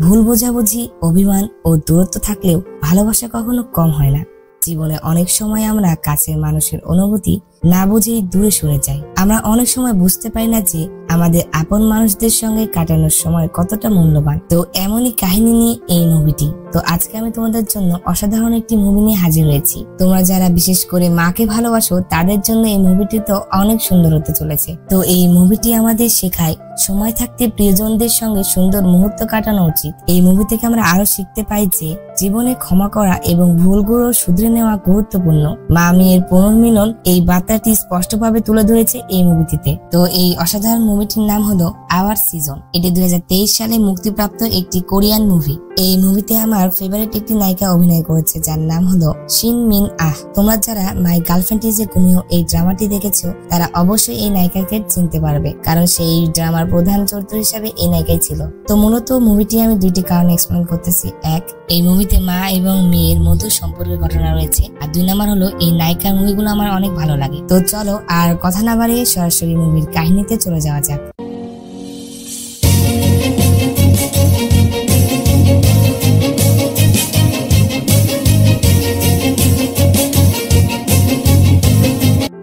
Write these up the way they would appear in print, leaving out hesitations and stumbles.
ভুল বোঝাবুঝি, অভিমান ও দূরত্ব থাকলেও ভালোবাসা কখনো কম হয় না। জীবনে অনেক সময় আমরা কাছের মানুষের অনুভূতি না বুঝেই দূরে সরে যাই। আমরা অনেক সময় বুঝতে পারি না যে আমাদের আপন মানুষদের সঙ্গে কাটানোর সময় কতটা মূল্যবান। তো এমনই কাহিনী নিয়ে এই মুভিটি। তো আজকে আমি তোমাদের জন্য অসাধারণ একটি মুভি নিয়ে হাজির হয়েছি। তোমরা যারা বিশেষ করে মাকে ভালোবাসো তাদের জন্য এই মুভিটি তো অনেক সুন্দর হতে চলেছে। তো এই মুভিটি আমাদের শেখায় সময় থাকতে প্রিয়জনদের সঙ্গে সুন্দর মুহূর্ত কাটানো উচিত। এই মুভি থেকে আমরা আরো শিখতে পাই যে জীবনে ক্ষমা করা এবং ভুলগুলো শুধরে নেওয়া গুরুত্বপূর্ণ। মা মেয়ের পুনর্মিলন এই বার্তাটি স্পষ্টভাবে তুলে ধরেছে এই মুভিটিতে। তো এই অসাধারণ মুভিটির নাম হলো আওয়ার সিজন। এটি 2023 সালে মুক্তিপ্রাপ্ত একটি কোরিয়ান মুভি। এই মুভিতে আমার ফেভারিট একটি নায়িকা অভিনয় করেছে যার নাম হলো শিন মিন আহ। তোমরা যারা মাই গার্লফ্রেন্ড ইজ এ কুমিও এই ড্রামাটি দেখেছো তারা অবশ্যই এই নায়িকাকে চিনতে পারবে, কারণ সেই ড্রামার প্রধান চরিত্র হিসাবে এই নায়িকাই ছিল। তো মূলত মুভিটি আমি দুইটি কারণে এক্সপ্লেন করতেছি। এক, এই মুভিতে মা এবং মেয়ের মধুর সম্পর্কের ঘটনা রয়েছে, আর 2 নাম্বার হলো এই নায়িকার মুভিগুলো আমার অনেক ভালো লাগে। তো চলো আর কথা না বাড়িয়ে সরাসরি মুভির কাহিনীতে চলে যাওয়া যাক।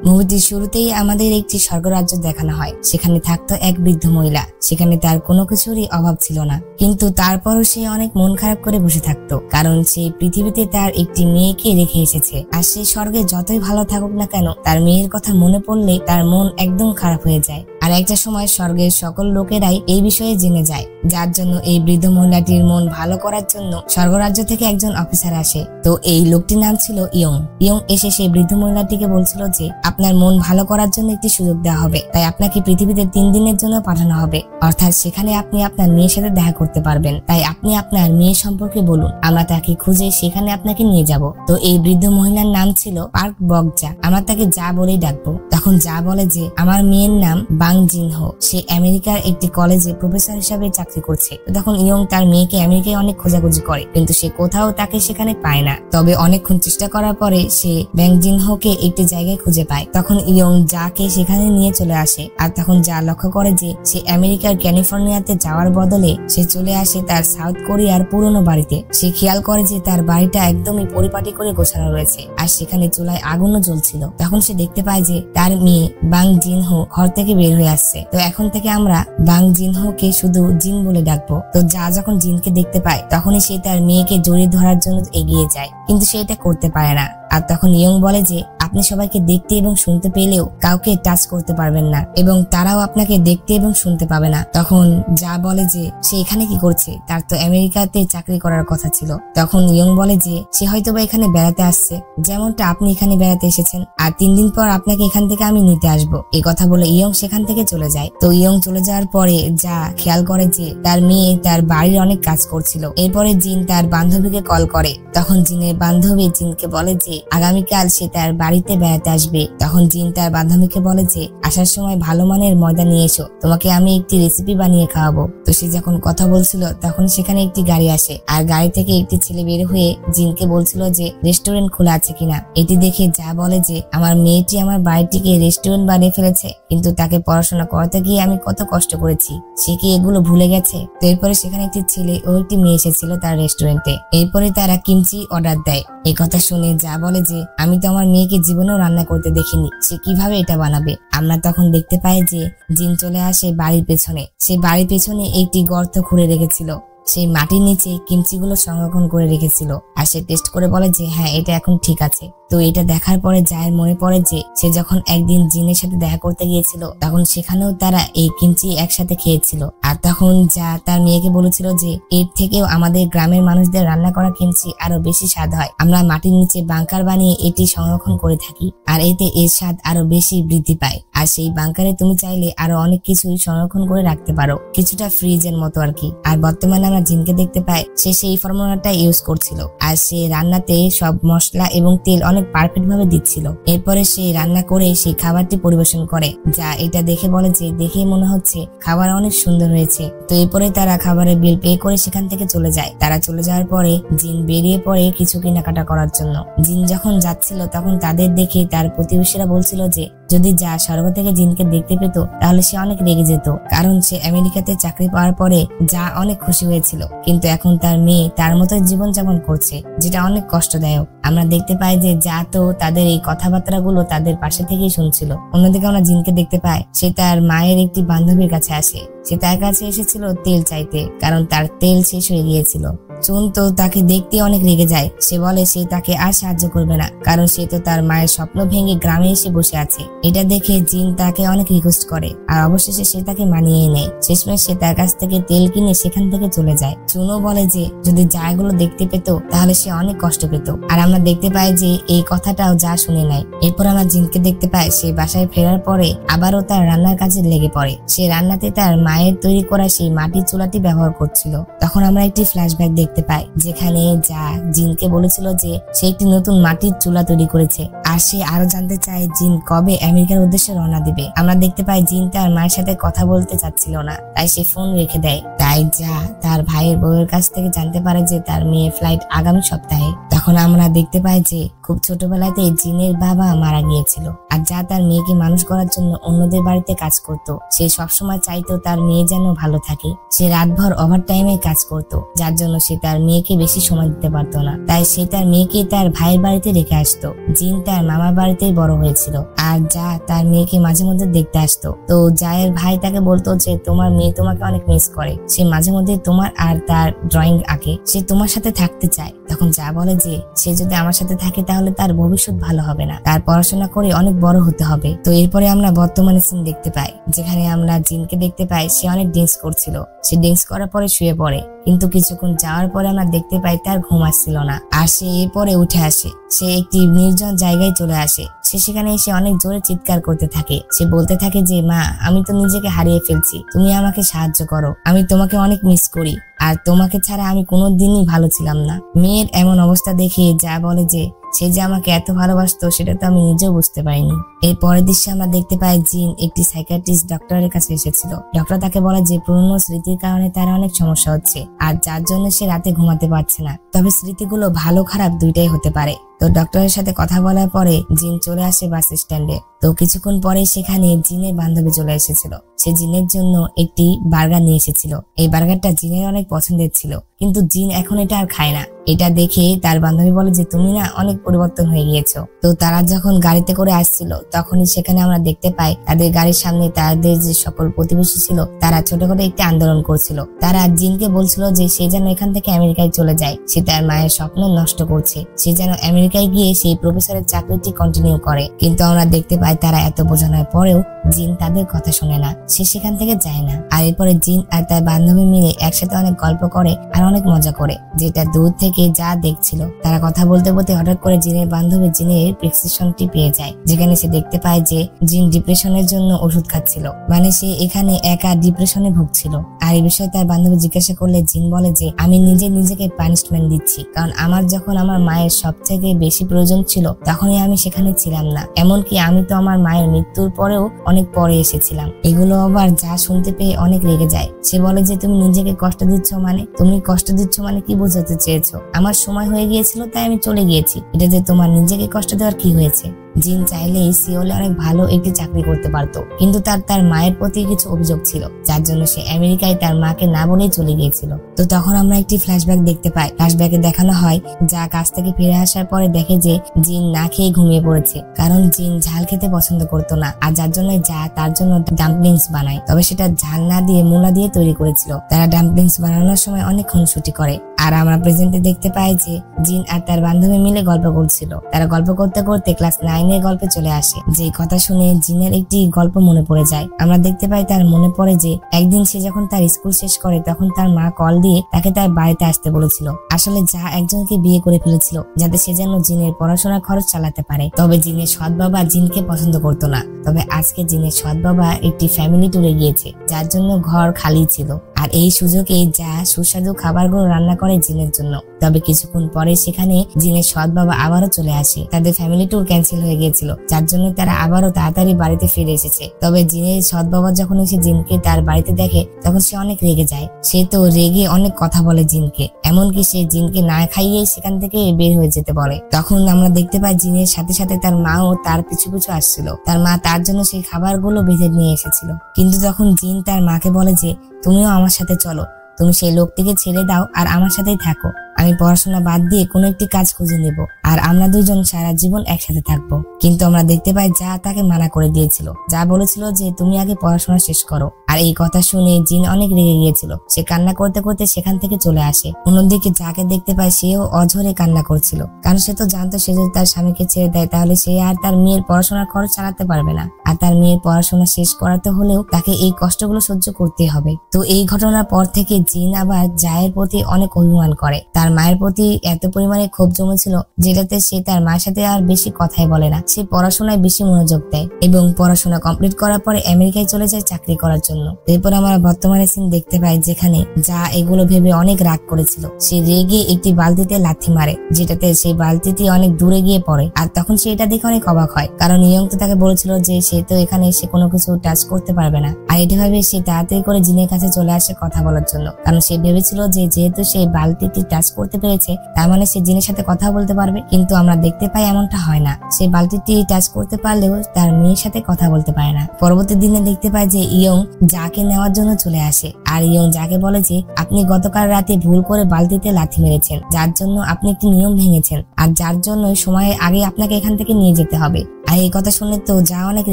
মুভিটির শুরুতেই আমাদের একটি স্বর্গরাজ্য দেখানো হয়। সেখানে থাকতো এক বৃদ্ধ মহিলা। সেখানে তার কোনো কিছুরই অভাব ছিল না, কিন্তু তারপরও সে অনেক মন খারাপ করে বসে থাকতো, কারণ সে পৃথিবীতে তার একটি মেয়েকে রেখে এসেছে। আর সে স্বর্গে যতই ভালো থাকুক না কেন, তার মেয়ের কথা মনে পড়লে তার মন একদম খারাপ হয়ে যায়। আর একটা সময় স্বর্গের সকল লোকেরাই এই বিষয়ে জেনে যায়, যার জন্য এই বৃদ্ধ মহিলাটির মন ভালো করার জন্য স্বর্গরাজ্য থেকে একজন অফিসার আসে। তো এই লোকটির নাম ছিল ইয়ং। ইয়ং এসে সেই বৃদ্ধ মহিলাটিকে বলছিল যে আপনার মন ভালো করার জন্য একটি সুযোগ দেওয়া হবে, তাই আপনাকে পৃথিবীতে 3 দিনের জন্য পাঠানো হবে, অর্থাৎ সেখানে আপনি আপনার মেয়ের সাথে দেখা করতে পারবেন। তাই আপনি আপনার মেয়ে সম্পর্কে বলুন, আমরা তাকে খুঁজে সেখানে আপনাকে নিয়ে যাব। তো এই বৃদ্ধ মহিলার নাম ছিল পার্ক বকজা। আমরা তাকে যা বলেই ডাকবো। তখন যা বলে যে আমার মেয়ের নাম বাং জিনহো, সে আমেরিকার একটি কলেজে প্রফেসর হিসাবে চাকরি করছে। তখন ইয়ং তার মেয়েকে আমেরিকায় অনেক খোঁজাখুঁজি করে, কিন্তু সে কোথাও তাকে সেখানে পায় না। তবে অনেকক্ষণ চেষ্টা করার পরে সে ব্যাং জিনহোকে একটি জায়গায় খুঁজে পায়। তখন ইয়ং যাকে সেখানে নিয়ে চলে আসে। আর তখন যা লক্ষ্য করে যে সে আমেরিকার ক্যালিফোর্নিয়াতে যাওয়ার বদলে সে চলে আসে তার সাউথ কোরিয়ার পুরনো বাড়িতে। সে খেয়াল করে যে তার বাড়িটা একদমই পরিপাটি করে গোছানো রয়েছে, আর সেখানে চুলায় আগুনও জ্বলছিল। তখন সে দেখতে পায় যে তার মেয়ে বাং জিনহো ঘর থেকে বের হয়ে আসছে। তো এখন থেকে আমরা বাং জিনহোকে শুধু জিন বলে ডাকবো। তো যা যখন জিনকে দেখতে পায় তখনই সে তার মেয়েকে জড়িয়ে ধরার জন্য এগিয়ে যায়, কিন্তু সে এটা করতে পারে না। আর তখন ইয়ং বলে যে আপনি সবাইকে দেখতে এবং শুনতে পেলেও কাউকে টাচ করতে পারবেন না, এবং তারাও আপনাকে দেখতে এবং শুনতে পাবে না। তখন যা বলে যে সে এখানে কি করছে, তার তো আমেরিকাতে চাকরি করার কথা ছিল। তখন ইয়ং বলে যে সে হয়তোবা এখানে বেড়াতে আসছে, যেমনটা আপনি এখানে বেড়াতে এসেছেন, আর 3 দিন পর আপনাকে এখান থেকে আমি নিতে আসবো। এই কথা বলে ইয়ং সেখান থেকে চলে যায়। তো ইয়ং চলে যাওয়ার পরে যা খেয়াল করে যে তার মেয়ে তার বাড়ির অনেক কাজ করছিল। এরপরে জিন তার বান্ধবীকে কল করে। তখন জিনের বান্ধবী জিনকে বলে যে আগামীকাল সে তার বাড়িতে বেড়াতে আসবে। তখন জিন তার বান্ধবীকে বলে যে আসার সময় ভালো মানের ময়দা নিয়ে এসো, তোমাকে আমি একটি রেসিপি বানিয়ে খাওয়াবো। তো সে যখন কথা বলছিল তখন সেখানে একটি গাড়ি আসে, আর গাড়ি থেকে একটি ছেলে বের হয়ে জিনকে বলছিল যে রেস্টুরেন্ট খোলা আছে কিনা। এটি দেখে যা বলে যে আমার মেয়েটি আমার বাড়িটিকে রেস্টুরেন্ট বানিয়ে ফেলেছে, কিন্তু তাকে পড়াশোনা করাতে গিয়ে আমি কত কষ্ট করেছি, সে কি এগুলো ভুলে গেছে। তো এরপরে সেখানে একটি ছেলে ও একটি মেয়ে এসেছিল তার রেস্টুরেন্টে। এরপরে তারা কিমচি অর্ডার দেয়। এই কথা শুনে যা বলে যে আমি তো আমার মেয়েকে জীবনেও রান্না করতে দেখিনি, সে কিভাবে এটা বানাবে। আমরা তখন দেখতে পাই যে জিন চলে আসে বাড়ির পেছনে। সে বাড়ির পেছনে একটি গর্ত খুঁড়ে রেখেছিল, সেই মাটির নিচে কিমচিগুলো সংরক্ষণ করে রেখেছিল। আর সে টেস্ট করে বলে যে হ্যাঁ এটা এখন ঠিক আছে। তো এটা দেখার পরে জায়ের মনে পড়ে যে সে যখন একদিন জিনের সাথে দেখা করতে গিয়েছিল তখন সেখানেও তারা এই কিমচি একসাথে খেয়েছিল। আর তখন যা তার মেয়েকে বলেছিল যে এর থেকেও আমাদের গ্রামের মানুষদের রান্না করা কিমচি আরো বেশি স্বাদ হয়, আমরা মাটির নিচে বাংকার বানিয়ে এটি সংরক্ষণ করে থাকি, আর এতে এর স্বাদ আরো বেশি বৃদ্ধি পায়। আর সেই বাংকারে তুমি চাইলে আরো অনেক কিছুই সংরক্ষণ করে রাখতে পারো, কিছুটা ফ্রিজের মতো আর কি। আর বর্তমানে আমরা জিনকে দেখতে পাই সে সেই ফর্মুলাটা ইউজ করছিল, আর সে রান্নাতে সব মশলা এবং তেল অনেক পারফেক্ট ভাবে দিচ্ছিল। এরপরে সে রান্না করে সেই খাবারটি পরিবেশন করে। যা এটা দেখে বলে যে দেখে মনে হচ্ছে খাবার অনেক সুন্দর হয়েছে। তো এরপরে তারা খাবারের বিল পে করে সেখান থেকে চলে যায়। তারা চলে যাওয়ার পরে জিন বেরিয়ে পড়ে কিছু কেনাকাটা করার জন্য। জিন যখন যাচ্ছিল তখন তাদের দেখে তার প্রতিবেশীরা বলছিল যে যদি যা স্বর্গ থেকে জিনকে দেখতে পেত তাহলে সে অনেক রেগে যেত, কারণ সে আমেরিকাতে চাকরি পাওয়ার পরে যা অনেক খুশি হয়েছিল, কিন্তু এখন তার মেয়ে তার মতোই জীবনযাপন করছে, যেটা অনেক কষ্টদায়ক। আমরা দেখতে পাই যে যা তো তাদের এই কথাবার্তাগুলো তাদের পাশে থেকেই শুনছিল। অন্যদিকে আমরা জিনকে দেখতে পাই সে তার মায়ের একটি বান্ধবীর কাছে আসে। সে তার কাছে এসেছিল তেল চাইতে, কারণ তার তেল শেষ হয়ে গিয়েছিল। চুন তো তাকে দেখতে অনেক রেগে যায়। সে বলে সে তাকে আর সাহায্য করবে না, কারণ সে তো তার মায়ের স্বপ্ন ভেঙে গ্রামে এসে বসে আছে। এটা দেখে জিন তাকে অনেক রিকোয়েস্ট করে, আর অবশেষে সে তাকে মানিয়ে নেয়। শেষমেশ সে তার কাছ থেকে তেল কিনে সেখান থেকে চলে যায়। চুনও বলে যে যদি জায়গুলো দেখতে পেত তাহলে সে অনেক কষ্ট পেত। আর আমরা দেখতে পাই যে এই কথাটাও যা শুনে নাই। এরপর আমরা জিনকে দেখতে পাই সে বাসায় ফেরার পরে আবারও তার রান্নার কাজে লেগে পড়ে। সে রান্নাতে তার মায়ের তৈরি করা সেই মাটির চুলাটি ব্যবহার করছিল। তখন আমরা একটি ফ্ল্যাশব্যাক দেখতে পাই, যেখানে যা জিনকে বলেছিল যে সে একটি নতুন মাটির চুলা তৈরি করেছে, আর সে আরো জানতে চায় জিন কবে আমেরিকার উদ্দেশ্যে রওনা দিবে। আমরা দেখতে পাই জিন তার মায়ের সাথে কথা বলতে চাচ্ছিল না, তাই সে ফোন রেখে দেয়। তাই যা তার ভাইয়ের বউয়ের কাছ থেকে জানতে পারে যে তার মেয়ের ফ্লাইট আগামী সপ্তাহে। তখন আমরা দেখতে পাই যে খুব ছোটবেলাতে জিনের বাবা মারা গিয়েছিল, আর যা তার মেয়েকে মানুষ করার জন্য অন্যদের বাড়িতে কাজ করত। সে সবসময় চাইতো তার মেয়ে যেন ভালো থাকে। সে রাতভর ওভার টাইমে কাজ করত, যার জন্য সে তার মেয়েকে বেশি সময় দিতে পারতো না। তাই সে তার মেয়েকে তার ভাইয়ের বাড়িতে রেখে আসতো। জিন তার মামার বাড়িতেই বড় হয়েছিল, আর যা তার মেয়েকে মাঝে মধ্যে দেখতে আসতো। তো জায়ের ভাই তাকে বলতো যে তোমার মেয়ে তোমাকে অনেক মিস করে, সে মাঝে মধ্যে তোমার আর তার ড্রয়িং আঁকে, সে তোমার সাথে থাকতে চায়। তখন যা বলে যে সে যদি আমার সাথে থাকে তাহলে তার ভবিষ্যৎ ভালো হবে না, তার পড়াশোনা করে অনেক বড় হতে হবে। তো এরপরে আমরা বর্তমানে সিন দেখতে পাই, যেখানে আমরা জিনকে দেখতে পাই সে অনেক ড্রিঙ্কস করছিল। সে ড্রিঙ্কস করার পরে শুয়ে পড়ে, কিন্তু কিছুক্ষণ যাওয়ার পরে আমরা দেখতে পাই তার ঘুম আসছিল না, আর সে এরপরে উঠে আসে। সে একটি নির্জন জায়গায় চলে আসে। সে সেখানে এসে অনেক জোরে চিৎকার করতে থাকে। সে বলতে থাকে যে মা, আমি তো নিজেকে হারিয়ে ফেলছি, তুমি আমাকে সাহায্য করো, আমি তোমাকে অনেক মিস করি, আর তোমাকে ছাড়া আমি কোনোদিনই ভালো ছিলাম না। মেয়ের এমন অবস্থা দেখে যা বলে যে সে যে আমাকে এত ভালোবাসতো সেটা তো আমি নিজেও বুঝতে পারিনি। এর পরের দৃশ্যে আমরা দেখতে পাই জিন একটি সাইকিয়াট্রিস্ট ডক্টরের কাছে এসেছিল। ডক্টর তাকে বলে যে পুরনো স্মৃতির কারণে তার অনেক সমস্যা হচ্ছে, আর যার জন্য সে রাতে ঘুমাতে পারছে না। তবে স্মৃতিগুলো ভালো খারাপ দুইটাই হতে পারে। তো ডক্টরের সাথে কথা বলার পরে জিন চলে আসে বাস স্ট্যান্ডে। তো কিছুক্ষণ পরে সেখানে জিনের বান্ধবী চলে এসেছিল। সে জিনের জন্য একটি বার্গার নিয়ে এসেছিল। এই বার্গারটা জিনের অনেক পছন্দের ছিল, কিন্তু জিন এখন এটা আর খায় না। এটা দেখে তার বান্ধবী বলে যে তুমি না অনেক পরিবর্তন হয়ে গিয়েছো। তো তারা যখন গাড়িতে করে আসছিল তখনই সেখানে আমরা দেখতে পাই তাদের গাড়ির সামনে তাদের যে সকল প্রতিবেশী ছিল তারা ছোট করে একটি আন্দোলন করছিল। তারা জিনকে বলছিল যে সে যেন এখান থেকে আমেরিকায় চলে যায়, সে তার মায়ের স্বপ্ন নষ্ট করছে, সে যেন আমেরিকায় গিয়ে সেই প্রফেসরের চাকরিটি কন্টিনিউ করে। কিন্তু আমরা দেখতে পাই তারা এত বোঝানোর পরেও জিন তাদের কথা শুনে না, সে সেখান থেকে যায় না। আর এরপরে জিন আর তার বান্ধবী মিলে একসাথে অনেক গল্প করে আর অনেক মজা করে, যেটা দূর থেকে যা দেখছিল। তারা কথা বলতে বলতে হঠাৎ করে জিনের বান্ধবী জিনের প্রেসক্রিপশনটি পেয়ে যায়, যেখানে সে দেখতে পায় যে জিন ডিপ্রেশনের জন্য ওষুধ খাচ্ছিল, মানে সে এখানে একা ডিপ্রেশনে ভুগছিল। আর এই বিষয়ে তার বান্ধবী জিজ্ঞাসা করলে জিন বলে যে আমি নিজেকে পানিশমেন্ট দিচ্ছি, কারণ আমার যখন আমার মায়ের সব থেকে বেশি প্রয়োজন ছিল তখনই আমি সেখানে ছিলাম না, এমনকি আমি তো আমার মায়ের মৃত্যুর পরেও অনেক পরে এসেছিলাম। এগুলো আবার যা শুনতে পেয়ে অনেক রেগে যায়। সে বলে যে তুমি নিজেকে কষ্ট দিচ্ছ, মানে তুমি কষ্ট দিচ্ছ মানে কি বোঝাতে চেয়েছো? আমার সময় হয়ে গিয়েছিল তাই আমি চলে গিয়েছি, এটাতে তোমার নিজেকে কষ্ট দেওয়ার কি হয়েছে? জিন চাইলেই সিওলে অনেক ভালো একটি চাকরি করতে পারতো, কিন্তু তার মায়ের প্রতি কিছু অভিযোগ ছিল, যার জন্য সে আমেরিকায় তার মাকে না বলেই চলে গিয়েছিল। তো তখন আমরা একটি ফ্ল্যাশব্যাক দেখতে পাই। ফ্ল্যাশব্যাকে দেখানো হয় যা কাজ থেকে ফিরে আসার পরে দেখে যে জিন না খেয়ে ঘুমিয়ে পড়েছে, কারণ জিন ঝাল খেতে পছন্দ করতো না, আর যার জন্য যা তার জন্য ডাম্পলিংস বানায়, তবে সেটা ঝাল না দিয়ে মূলা দিয়ে তৈরি করেছিল। তারা ডাম্পলিংস বানানোর সময় অনেক খুনসুটি করে। আর আমরা প্রেজেন্টে দেখতে পাই যে জিন আর তার বান্ধবী মিলে গল্প করছিল। তারা গল্প করতে করতে ক্লাস 9 এর গল্পে চলে আসে। যে কথা শুনে জিনের একটি গল্প মনে পড়ে যায়। আমরা দেখতে পাই তার মনে পড়ে যে একদিন সে যখন তার স্কুল শেষ করে তখন তার মা কল দিয়ে তাকে তার বাড়িতে আসতে বলেছিল। আসলে যা একজনকে বিয়ে করে ফেলেছিল যাতে সে যেন জিনের পড়াশোনার খরচ চালাতে পারে। তবে জিনের সৎ বাবা জিনকে পছন্দ করতো না। তবে আজকে জিনের সৎ বাবা একটি ফ্যামিলি ট্যুরে গিয়েছে, যার জন্য ঘর খালি ছিল, আর এই সুযোগে যা সুস্বাদু খাবারগুলো রান্না করে জিনের জন্য। তবে কিছুক্ষণ পরে সেখানে জিনের সৎ বাবা আবারও চলে আসে। তাদের ফ্যামিলি ট্যুর ক্যান্সেল হয়ে গিয়েছিল, যার জন্য তারা আবারও তাড়াতাড়ি বাড়িতে ফিরে এসেছে। তবে জিনের সৎ বাবা যখন এসে জিনকে তার বাড়িতে দেখে তখন সে অনেক রেগে যায়। সে তো রেগে অনেক কথা বলে জিনকে, এমনকি সে জিনকে না খাইয়ে সেখান থেকে বের হয়ে যেতে বলে। তখন আমরা দেখতে পাই জিনের সাথে সাথে তার মাও তার পিছু পিছু আসছিল। তার মা তার জন্য সেই খাবারগুলো বেঁধে নিয়ে এসেছিল। কিন্তু তখন জিন তার মাকে বলে যে তুমিও আমার সাথে চলো, তুমি সেই লোকটিকে ছেড়ে দাও আর আমার সাথেই থাকো। আমি পড়াশোনা বাদ দিয়ে কোনো একটি কাজ খুঁজে নেব আর আমরা দুজন সারা জীবন একসাথে থাকবো। কিন্তু আমরা দেখতে পাই যা তাকে মানা করে দিয়েছিল, যা বলেছিল যে তুমি আগে পড়াশোনা শেষ করো। আর এই কথা শুনে জিন অনেক রেগে গিয়েছিল। সে কান্না করতে করতে সেখান থেকে চলে আসে। অন্যদিকে যাকে দেখতে পায় সেও অঝরে কান্না করছিল, কারণ সে তো জানতো সে যদি তার স্বামীকে ছেড়ে দেয় তাহলে সে আর তার মেয়ের পড়াশোনার খরচ চালাতে পারবে না। আর তার মেয়ের পড়াশোনা শেষ করাতে হলেও তাকে এই কষ্টগুলো সহ্য করতে হবে। তো এই ঘটনার পর থেকে জিন আবার জায়ের প্রতি অনেক অভিমান করে। তার মায়ের প্রতি এত পরিমাণে ক্ষোভ জমেছিল যেটাতে সে তার মায়ের সাথে আর বেশি কথাই বলে না। সে পড়াশোনায় বেশি মনোযোগ দেয় এবং পড়াশোনা কমপ্লিট করার পরে আমেরিকায় চলে যায় চাকরি করার জন্য। এরপর আমরা বর্তমানে সিন দেখতে পাই যেখানে যা এগুলো ভেবে অনেক রাগ করেছিল। সে রেগে একটি বালতিতে লাথি মারে, যেটাতে সেই বালতিটি অনেক দূরে গিয়ে পড়ে। আর তখন সে এটা দেখে অনেক অবাক হয়, কারণ ইয়ং তো তাকে বলেছিল যে সে তো এখানে এসে কোনো কিছু টাচ করতে পারবে না। আর এটা ভাবে সে তাড়াতাড়ি করে জিনের কাছে চলে আসে কথা বলার জন্য, কারণ সে ভেবেছিল যে যেহেতু সে বালতিটি টাচ করতে পেরেছে তার মানে সে জিনের সাথে কথা বলতে পারবে। কিন্তু আমরা দেখতে পাই এমনটা হয় না। সে বালতিটি টাচ করতে পারলেও তার মেয়ের সাথে কথা বলতে পারে না। পরবর্তী দিনে দেখতে পাই যে ইয়ং যাকে নেওয়ার জন্য চলে আসে। আর ইয়ং যাকে বলে যে আপনি গতকাল রাতে ভুল করে বালতিতে লাথি মেরেছেন, যার জন্য আপনি একটি নিয়ম ভেঙেছেন আর যার জন্য সময়ের আগে আপনাকে এখান থেকে নিয়ে যেতে হবে। আর এই কথা শুনলে তো যা অনেক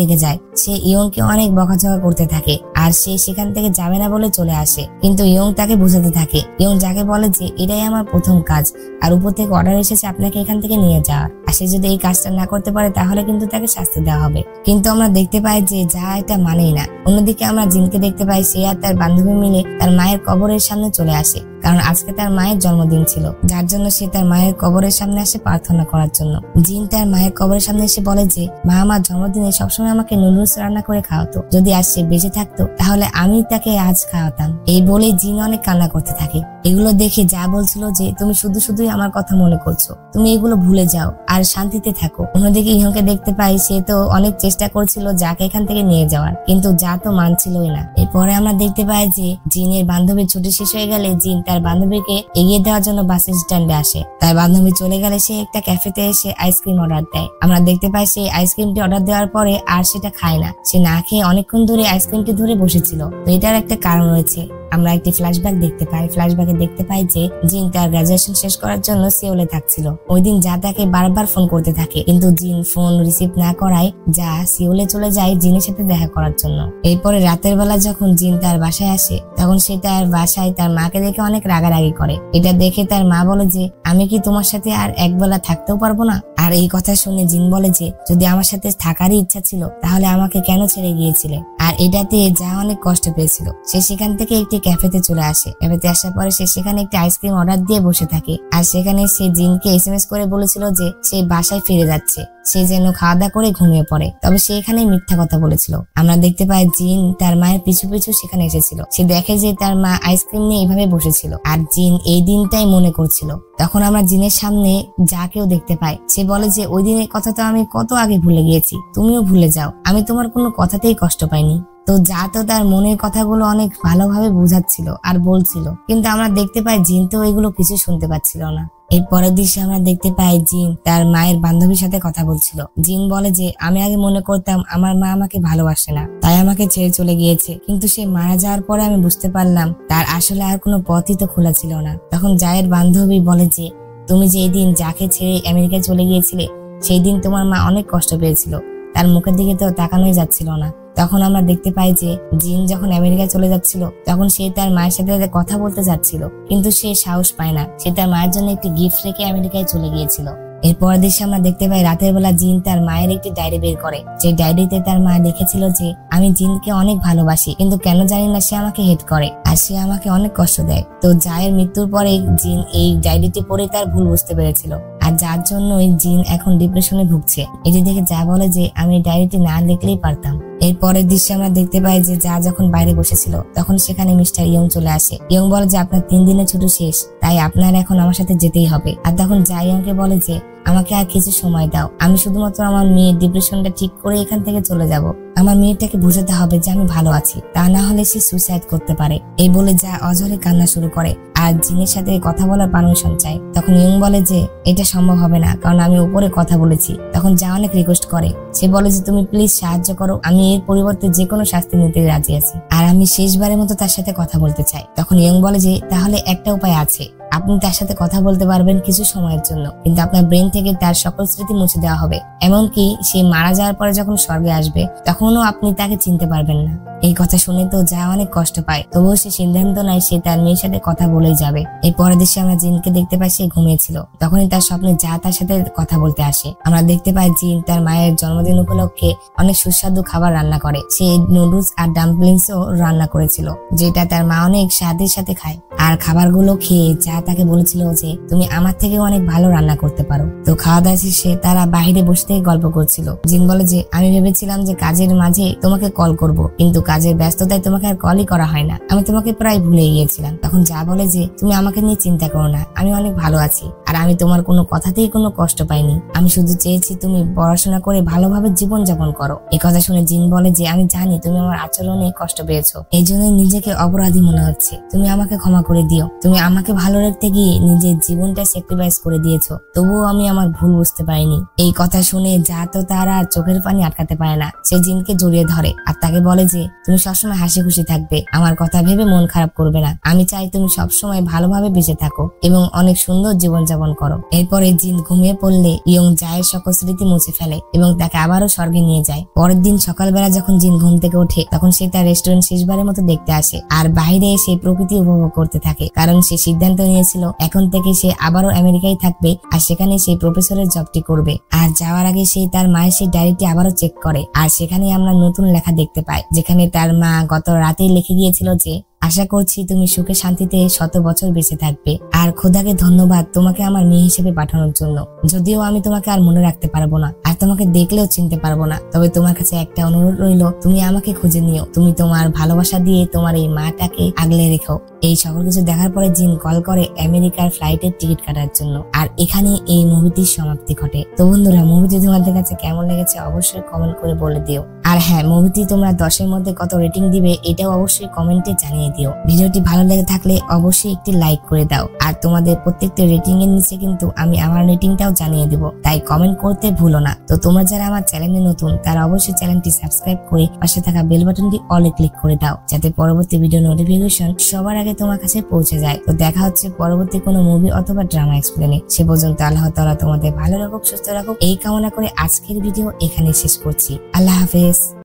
রেগে যায়। সে ইয়ংকে অনেক বকাঝকা করতে থাকে আর সে সেখান থেকে যাবে না বলে চলে আসে। কিন্তু ইয়ং তাকে বোঝাতে থাকে। ইয়ং যাকে বলে যে এটাই আমার প্রথম কাজ আর উপর থেকে অর্ডার এসেছে আপনাকে এখান থেকে নিয়ে যাওয়ার, আর সে যদি এই কাজটা না করতে পারে তাহলে কিন্তু তাকে শাস্তি দেওয়া হবে। কিন্তু আমরা দেখতে পাই যে যা এটা মানেই না। অন্যদিকে আমরা জিনকে দেখতে পাই সে আর তার বান্ধবী মিলে তার মায়ের কবরের সামনে চলে আসে, কারণ আজকে তার মায়ের জন্মদিন ছিল, যার জন্য সে তার মায়ের কবরের সামনে আসে প্রার্থনা করার জন্য। জিন তার মায়ের কবরের সামনে এসে বলে যে মা আমার জন্মদিনে সবসময় আমাকে নুডলস রান্না করে খাওয়াতো, যদি আজ সে বেঁচে থাকতো তাহলে আমি তাকে আজ খাওয়াতাম। এই বলে জিন অনেক কান্না করতে থাকে। এগুলো দেখে যা বলছিল যে তুমি শুধু শুধুই আমার কথা মনে করছো, তুমি এগুলো ভুলে যাও আর শান্তিতে থাকো। অন্যদিকে ইহকে দেখতে পাই সে তো অনেক চেষ্টা করছিল যাকে এখান থেকে নিয়ে যাওয়ার, কিন্তু যা তো মানছিলই না। এরপরে আমরা দেখতে পাই যে জিনের বান্ধবীর ছুটি শেষ হয়ে গেলে জিন তার বান্ধবীকে এগিয়ে দেওয়ার জন্য বাস স্ট্যান্ডে আসে। তার বান্ধবী চলে গেলে সে একটা ক্যাফেতে এসে আইসক্রিম অর্ডার দেয়। আমরা দেখতে পাই সেই আইসক্রিমটি অর্ডার দেওয়ার পরে আর সেটা খায় না। সে না খেয়ে অনেকক্ষণ ধরে আইসক্রিমটি ধরে বসেছিল। তো এটার একটা কারণ রয়েছে। আমরা একটি ফ্ল্যাশব্যাক দেখতে পাই। ফ্ল্যাশব্যাকে দেখতে পাই যে জিন তার গ্রাজুয়েশন শেষ করার জন্য সিওলে থাকছিল। ওই দিন যা তাকে বারবার ফোন করতে থাকে, কিন্তু জিন ফোন রিসিভ না করায় যা সিওলে চলে যায় জিনের সাথে দেখা করার জন্য। এরপরে রাতের বেলা যখন জিন তার বাসায় আসে তখন সে তার বাসায় তার মাকে দেখে অনেক রাগারাগি করে। এটা দেখে তার মা বলে যে আমি কি তোমার সাথে আর একবেলা থাকতেও পারবো না? আর এই কথা শুনে জিন বলে যে যদি আমার সাথে থাকারই ইচ্ছা ছিল তাহলে আমাকে কেন ছেড়ে গিয়েছিলে? আর এটাতে যা অনেক কষ্ট পেয়েছিল। সে সেখান থেকে একটি ক্যাফেতে চলে আসে। ক্যাফেতে আসার পরে সে সেখানে একটি আইসক্রিম অর্ডার দিয়ে বসে থাকে। আর সেখানে সে জিনকে এসএমএস করে বলেছিল যে সে বাসায় ফিরে যাচ্ছে, সে যেন খাওয়া দাওয়া করে ঘুমিয়ে পড়ে। তবে সে এখানে মিথ্যা কথা বলেছিল। আমরা দেখতে পাই জিন তার মায়ের পিছু পিছু সেখানে এসেছিল। সে দেখে যে তার মা আইসক্রিম নিয়ে এইভাবে বসেছিল আর জিন এই দিনটাই মনে করছিল। তখন আমরা জিনের সামনে যাকেও দেখতে পাই। সে বলে যে ওই দিনের কথা তো আমি কত আগে ভুলে গিয়েছি, তুমিও ভুলে যাও, আমি তোমার কোনো কথাতেই কষ্ট পাইনি। তো যা তো তার মনের কথাগুলো অনেক ভালোভাবে বোঝাচ্ছিল আর বলছিল, কিন্তু আমরা দেখতে পাই জিন তো এগুলো কিছু শুনতে পাচ্ছিল না। এর পরের দৃশ্যে আমরা দেখতে পাই জিন তার মায়ের বান্ধবীর সাথে কথা বলছিল। জিন বলে যে আমি আগে মনে করতাম আমার মা আমাকে ভালোবাসে না, তাই আমাকে ছেড়ে চলে গিয়েছে, কিন্তু সে মারা যাওয়ার পরে আমি বুঝতে পারলাম তার আসলে আর কোনো পথই তো খোলা ছিল না। তখন জায়ের বান্ধবী বলে যে তুমি যে এই দিন যাকে ছেড়ে আমেরিকায় চলে গিয়েছিলে সেই দিন তোমার মা অনেক কষ্ট পেয়েছিল, তার মুখের দিকে তো তাকানোই যাচ্ছিল না। তখন আমরা দেখতে পাই যে জিন যখন আমেরিকায় চলে যাচ্ছিল তখন সে তার মায়ের সাথে কথা বলতে যাচ্ছিল, কিন্তু সে সাহস পায় না। সে তার মায়ের জন্য একটি গিফট রেখে আমেরিকায় চলে গিয়েছিল। এরপর দৃশ্যে আমরা দেখতে পাই রাতের বেলা জিন তার মায়ের একটি ডায়েরি বের করে। সেই ডায়েরিতে তার মা লিখেছিল যে আমি জিনকে অনেক ভালোবাসি, কিন্তু কেন জানি না সে আমাকে হেট করে আর সে আমাকে অনেক কষ্ট দেয়। তো জায়ের মৃত্যুর পরে জিন এই ডায়েরিটি পড়ে তার ভুল বুঝতে পেরেছিল, আর যার জন্য ওই জিন এখন ডিপ্রেশনে ভুগছে। এটি দেখে যা বলে যে আমি ডায়েরিটি না লিখলেই পারতাম। এরপরের দৃশ্যে আমরা দেখতে পাই যে যা যখন বাইরে বসেছিল তখন সেখানে মিস্টার ইয়ং চলে আসে। ইয়ং বলে যে আপনার 3 দিনের ছুটি শেষ, তাই আপনার এখন আমার সাথে যেতেই হবে। আর তখন যা ইয়ংকে বলে যে আমাকে আর কিছু সময় দাও, আমি শুধুমাত্র আমার মেয়ের ডিপ্রেশনটা ঠিক করে এখান থেকে চলে যাব। আমার মেয়েটাকে বোঝাতে হবে যে আমি ভালো আছি, তা না হলে সে সুইসাইড করতে পারে। এই বলে যা অঝরে কান্না শুরু করে আর জিনের সাথে কথা বলার পারমিশন চায়। তখন ইয়ং বলে যে এটা সম্ভব হবে না, কারণ আমি উপরে কথা বলেছি। তখন যা অনেক রিকোয়েস্ট করে, সে বলে যে তুমি প্লিজ সাহায্য করো, আমি এর পরিবর্তে যে কোনো শাস্তি নিতে রাজি আছি, আর আমি শেষবারের মতো তার সাথে কথা বলতে চাই। তখন ইয়ং বলে যে তাহলে একটা উপায় আছে, আপনি তার সাথে কথা বলতে পারবেন কিছু সময়ের জন্য, কিন্তু আপনার ব্রেন থেকে তার সকল স্মৃতি মুছে দেওয়া হবে। এমনকি সে মারা যাওয়ার পরে যখন স্বর্গে আসবে তখনও আপনি তাকে চিনতে পারবেন না। এই কথা শুনে তো যা অনেক কষ্ট পায়, তবুও সে সিদ্ধান্ত নেয় সে তার মেয়ের সাথে কথা বলেই যাবে। এই পরের দৃশ্যে আমরা জিনকে দেখতে পাই সে ঘুমিয়েছিল। তখনই তার স্বপ্নে যা তার সাথে কথা বলতে আসে। আমরা দেখতে পাই জিন তার মায়ের জন্মদিন উপলক্ষে অনেক সুস্বাদু খাবার রান্না করে। সে নুডলস আর ডাম্পলিংসও রান্না করেছিল, যেটা তার মা অনেক স্বাদের সাথে খায়। আর খাবারগুলো খেয়ে যা তাকে বলেছিল যে তুমি আমার থেকে অনেক ভালো রান্না করতে পারো। তো খাওয়া দাওয়া শেষে তারা বাহিরে বসে থেকে গল্প করছিল। জিন বলে যে আমি ভেবেছিলাম যে কাজের মাঝে তোমাকে কল করব, কিন্তু কাজের ব্যস্ততায় তোমাকে আর কলই করা হয় না, আমি তোমাকে প্রায় ভুলে গিয়েছিলাম। তখন যা বলে যে তুমি আমাকে নিয়ে চিন্তা করো না, আমি অনেক ভালো আছি, আর আমি তোমার কোনো কথাতেই কোনো কষ্ট পাইনি। আমি শুধু চেয়েছি তুমি পড়াশোনা করে ভালোভাবে জীবন যাপন করো। এই কথা শুনে জিন বলে যে আমি জানি তুমি আমার আচরণে কষ্ট পেয়েছো, এই জন্যই নিজেকে অপরাধী মনে হচ্ছে, তুমি আমাকে ক্ষমা করে দিও। তুমি আমাকে ভালো রাখতে গিয়ে নিজের জীবনটা স্যাক্রিফাইস করে দিয়েছো, তবুও আমি আমার ভুল বুঝতে পারিনি। এই কথা শুনে যা তো তার আর চোখের পানি আটকাতে পারে না। সে জিনকে জড়িয়ে ধরে আর তাকে বলে যে তুমি সবসময় হাসি খুশি থাকবে, আমার কথা ভেবে মন খারাপ করবে না। আমি চাই তুমি সবসময় ভালোভাবে বেঁচে থাকো এবং অনেক সুন্দর জীবন যাপন করো। এরপরে জিন ঘুমিয়ে পড়লে ইয়ং জায়ের সকল স্মৃতি মুছে ফেলে এবং তাকে আবারও স্বর্গে নিয়ে যায়। পরের দিন সকালবেলা যখন জিন ঘুম থেকে ওঠে তখন সে তার রেস্টুরেন্ট শেষবারের মতো দেখতে আসে আর বাইরে এসে প্রকৃতি উপভোগ করতে থাকে, কারণ সে সিদ্ধান্ত নিয়েছিল এখন থেকে সে আবারও আমেরিকায় থাকবে আর সেখানে সেই প্রফেসরের জবটি করবে। আর যাওয়ার আগে সে তার মায়ের সেই ডায়েরিটি আবারও চেক করে, আর সেখানে আমরা নতুন লেখা দেখতে পাই, যেখানে তার মা গত রাতেই লিখে গিয়েছিল যে আশা করছি তুমি সুখে শান্তিতে 100 বছর বেঁচে থাকবে, আর খোদাকে ধন্যবাদ তোমাকে আমার মেয়ে হিসেবে পাঠানোর জন্য। যদিও আমি তোমাকে আর মনে রাখতে পারবো না আর তোমাকে দেখলেও চিনতে পারবো না, তবে তোমার কাছে একটা অনুরোধ রইল, তুমি আমাকে খুঁজে নিও। তুমি তোমার ভালোবাসা দিয়ে তোমার এই মাটাকে আগলে রেখো। এই সকল কিছু দেখার পরে জিন কল করে আমেরিকার ফ্লাইটের টিকিট কাটার জন্য। আর এখানে এই মুভিটির সমাপ্তি ঘটে। তো বন্ধুরা, মুভিটি তোমাদের কাছে কেমন লেগেছে অবশ্যই কমেন্ট করে বলে দিও। আর হ্যাঁ, মুভিটি তোমরা 10-এর মধ্যে কত রেটিং দিবে এটাও অবশ্যই কমেন্টে জানিয়ে দিও। ভিডিওটি ভালো লেগে থাকলে অবশ্যই একটি লাইক করে দাও, আর তোমাদের প্রত্যেকটা রেটিং এর নিচে কিন্তু আমি আমার রেটিংটাও জানিয়ে দেব, তাই কমেন্ট করতে ভুলো না। তো তোমরা যারা আমার চ্যানেলে নতুন তারা অবশ্যই চ্যানেলটি সাবস্ক্রাইব করে পাশে থাকা বেল বাটনটি অলে ক্লিক করে দাও, যাতে পরবর্তী ভিডিও নোটিফিকেশন সবার আগে তোমার কাছে পৌঁছে যায়। তো দেখা হচ্ছে পরবর্তী কোনো মুভি অথবা ড্রামা এক্সপ্লেনে। সে পর্যন্ত আল্লাহ তাআলা তোমাদের ভালো রাখুক, সুস্থ রাখুক এই কামনা করে আজকের ভিডিও এখানে শেষ করছি। আল্লাহ হাফেজ।